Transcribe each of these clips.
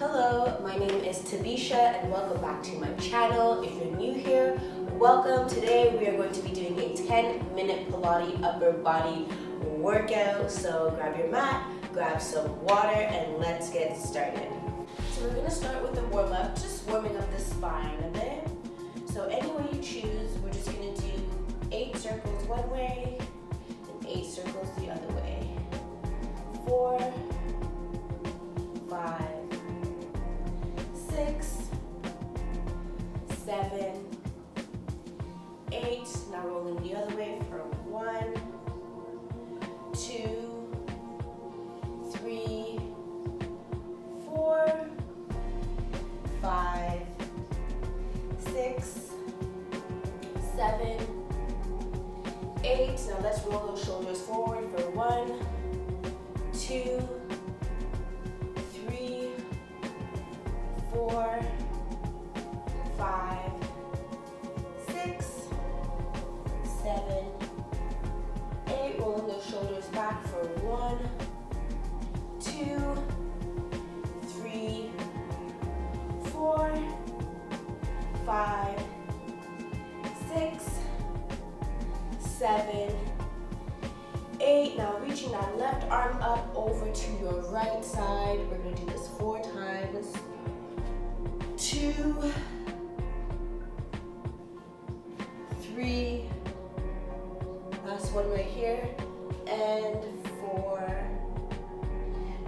Hello, my name is Tabisha and welcome back to my channel. If you're new here, welcome. Today we are going to be doing a 10-minute Pilates upper body workout. So grab your mat, grab some water, and let's get started. So we're going to start with a warm-up, just warming up the spine a bit. So any way you choose, we're just going to do 8 circles one way and 8 circles the other way. 4, 5, 6, 7, 8. Now rolling the other way for 1, 2, 3, 4, 5, 6, 7, 8. Now let's roll those shoulders forward for 1, 2, 3, 4, 5, 6, 7, 8. Rolling those shoulders back for 1, 2, 3, 4, 5, 6, 7, 8. Now reaching that left arm up over to your right side. We're going to do this 4 times. 2, 3, last one right here, and 4.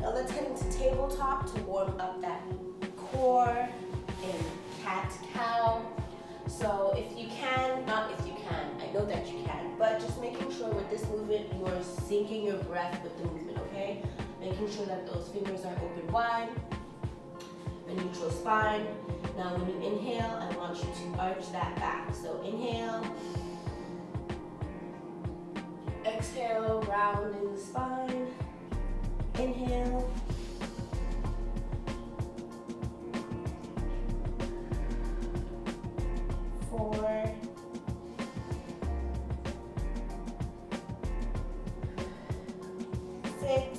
Now let's head into tabletop to warm up that core in cat-cow. So if you can, not if you can, I know that you can, but just making sure with this movement you are syncing your breath with the movement, okay? Making sure that those fingers are open wide, a neutral spine. Now when you inhale, I want you to arch that back. So inhale, exhale, rounding the spine, inhale, 4, 6,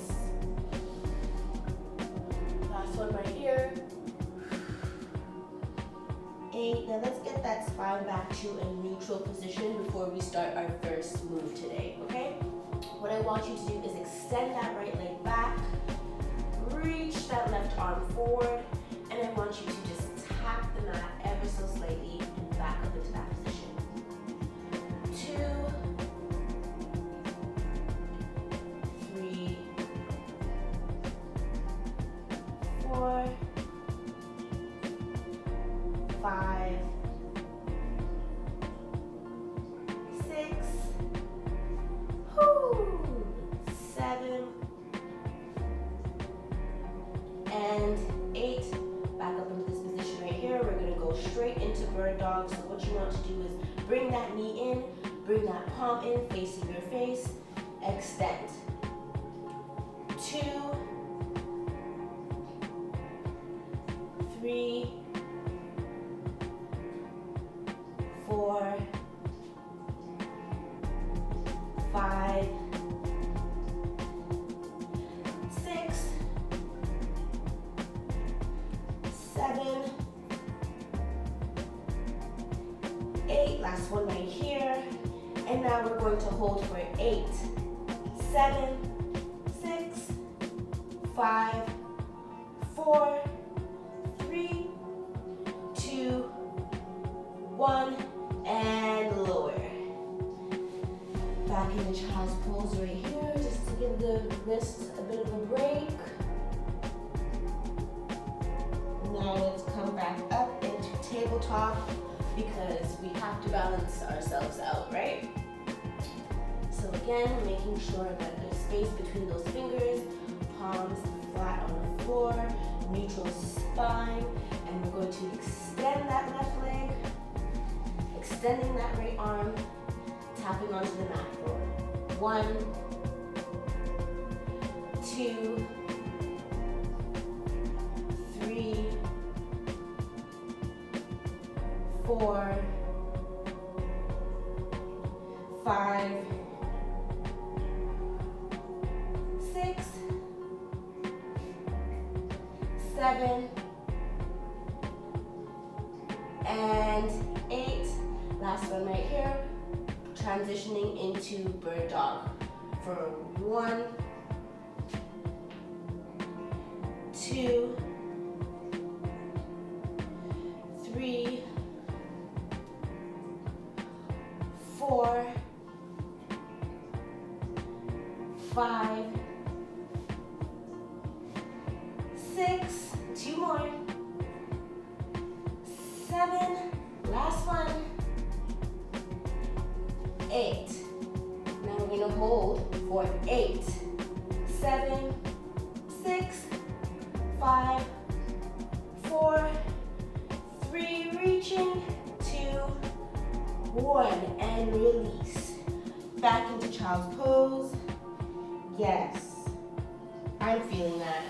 last one right here, 8. Now let's get that spine back to a neutral position before we start our first move today, okay? What I want you to do is extend that right leg back, reach that left arm forward, and I want you to just tap the mat ever so slightly and back up into that position. 2, 3, 4, 5, 6, 7, and 8. Back up into this position right here. We're going to go straight into bird dog. So what you want to do is bring that knee in, bring that palm in, facing your face, extend. 2, 3, 4, 5, 6, 7, 8. Last one right here. And now we're going to hold for 8, 7, 6, 5, 4, 3, 2, 1, and lower. Back into child's pose right here, just to give the wrists a bit of a break. Now let's come back up into tabletop because we have to balance ourselves out, right? So again, making sure that there's space between those fingers, palms flat on the floor, neutral spine, and we're going to extend that left leg, extending that right arm, tapping onto the mat for 1, 2, 3, 4, 5, 6, 7, and 8. Last one right here. Transitioning into bird dog for 1, 2, 3, 4, 5, 6, 2 more, 7, last one, 8. Now we're gonna hold for 8, 7, 6, 5, 4, 3, reaching, 2, 1, and release. Back into child's pose. Yes, I'm feeling that.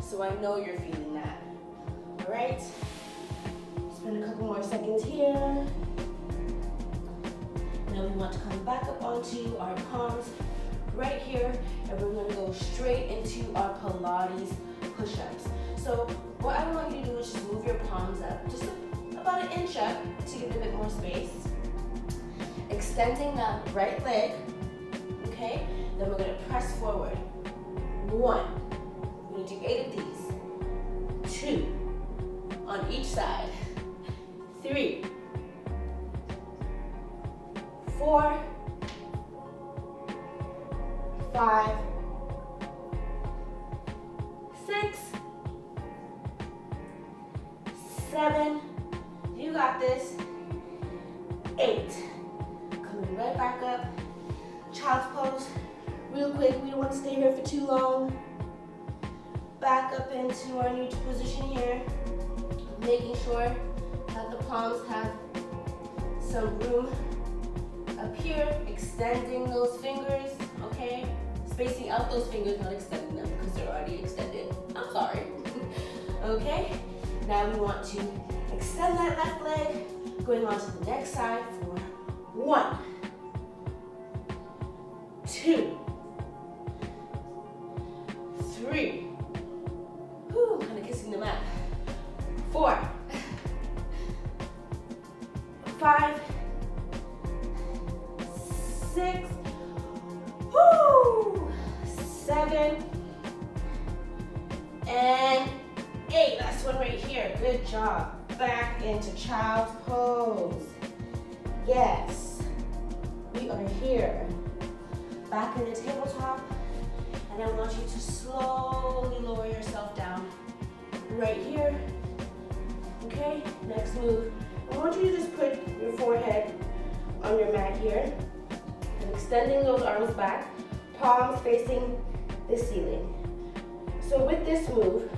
So I know you're feeling that. All right, spend a couple more seconds here. Now we want to come back up onto our palms right here, and we're gonna go straight into our Pilates push-ups. So what I want you to do is just move your palms up, just about 1 inch up to give it a bit more space. Extending that right leg, okay? Then we're gonna press forward. 1, we're gonna do 8 of these. 2, on each side. 3, 4, 5, 6, 7, you got this, 8. Coming right back up, child's pose. Real quick, we don't want to stay here for too long. Back up into our neutral position here, making sure that the palms have some room up here, extending those fingers, okay? Spacing out those fingers, not extending them because they're already extended. I'm sorry. Okay, now we want to extend that left leg, going on to the next side for 1, 2, 3, whew, kind of kissing the mat, 4, 5, 6, whoo, 7, and 8. Last one right here. Good job. Back into child's pose. Yes. We are here. Back in the tabletop. And I want you to slowly lower yourself down. Right here. Okay, next move. I want you to just put your forehead on your mat here. And extending those arms back. Palms facing the ceiling. So with this move,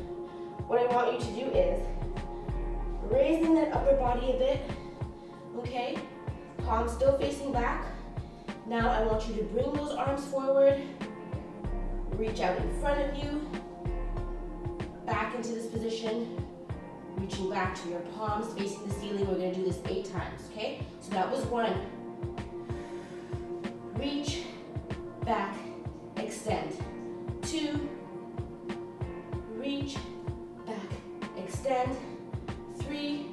what I want you to do is raising that upper body a bit, okay? Palms still facing back. Now I want you to bring those arms forward, reach out in front of you, back into this position, reaching back to your palms facing the ceiling. We're gonna do this 8 times, okay? So that was 1. Reach, back, extend. 2, reach, back, extend. 3,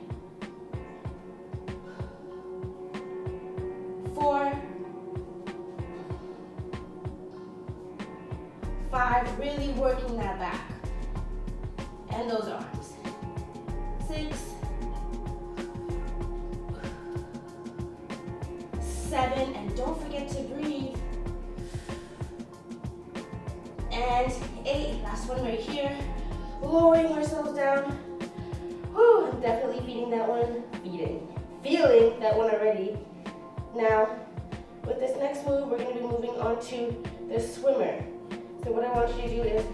4, 5, really working that back and those arms. 6, 7, and don't forget to breathe. And 8, last one right here. Lowering ourselves down. Whew, I'm definitely feeling that one already. Now, with this next move, we're going to be moving on to the swimmer. So what I want you to do is,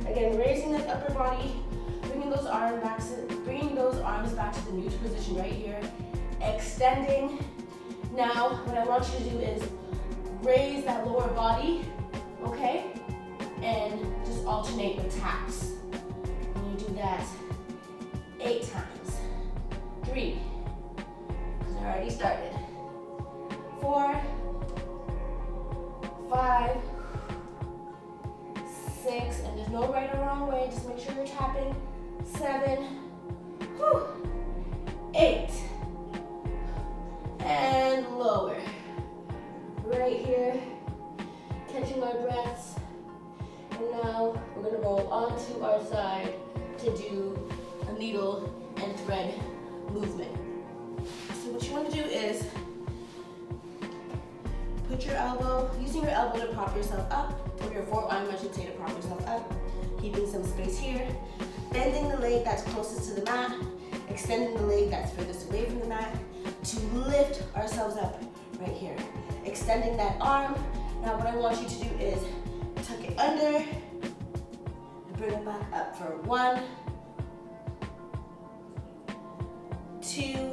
again, raising that upper body, bringing those arms back to the neutral position right here, extending. Now, what I want you to do is raise that lower body, okay? And just alternate with taps. And you do that 8 times. 3, because I already started. 4, 5, 6, and there's no right or wrong way, just make sure you're tapping. 7, whew, 8, and lower. Right here, catching our breaths. And now we're gonna roll onto our side to do a needle and thread movement. So what you wanna do is put your elbow, using your elbow to prop yourself up, or your forearm, I should say, to prop yourself up, keeping some space here, bending the leg that's closest to the mat, extending the leg that's furthest away from the mat, to lift ourselves up right here. Extending that arm. Now what I want you to do is tuck it under and bring it back up for 1, 2,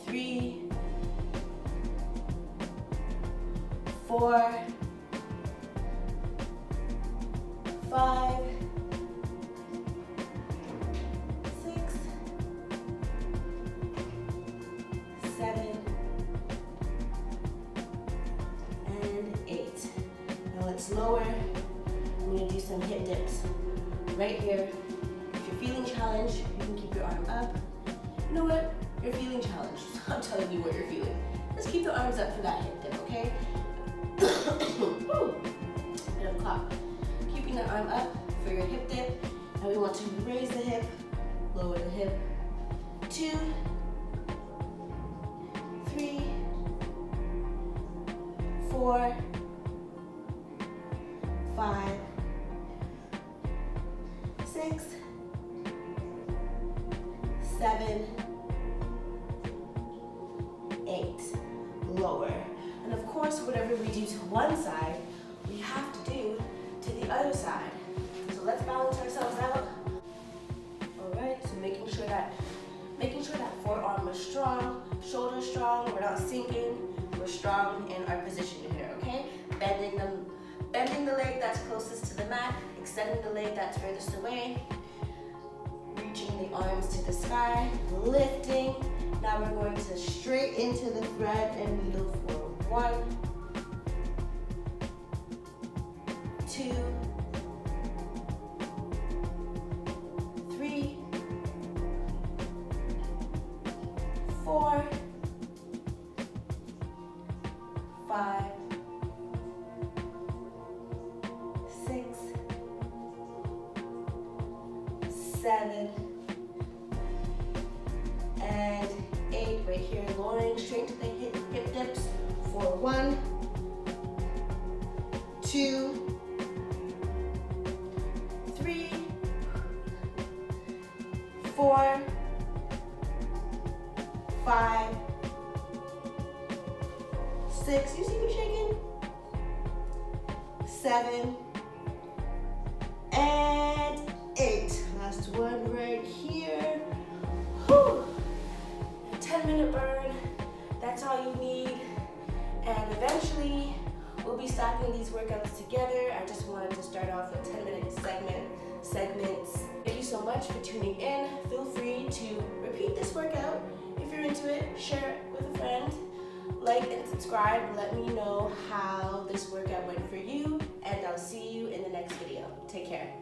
3, 4, 5, 6, 7, and 8. Now let's lower. I'm going to do some hip dips right here. If you're feeling challenged, you can keep your arm up. You know what? You're feeling challenged. I'm telling you what you're feeling. Just keep the arms up for that hip dip, okay? Bit of cough. Keeping the arm up for your hip dip. Now we want to raise the hip, lower the hip. 2, 3, 4, 5, 6, 7, 8. Lower. And of course, whatever we do to one side, we have to do to the other side. So let's balance ourselves out. All right, so making sure that forearm is strong, shoulders strong, we're not sinking, we're strong in our position here, okay? Bending the leg that's closest to the mat, extending the leg that's furthest away, reaching the arms to the sky, lifting. Now we're going to straight into the thread and needle for 1, 2, 3, 4, 5, 6, 7, and 8. Right here, lowering straight to the hip dips for 1, 2, 3, 4, 5, 6. You see me shaking? 7, and 8. Last one right here. Whew. 10-minute burn. That's all you need. And eventually, we'll be stacking these workouts together. I just wanted to start off with 10-minute segments. Thank you so much for tuning in. Feel free to repeat this workout. If you're into it, share it with a friend. Like and subscribe. Let me know how this workout went for you. And I'll see you in the next video. Take care.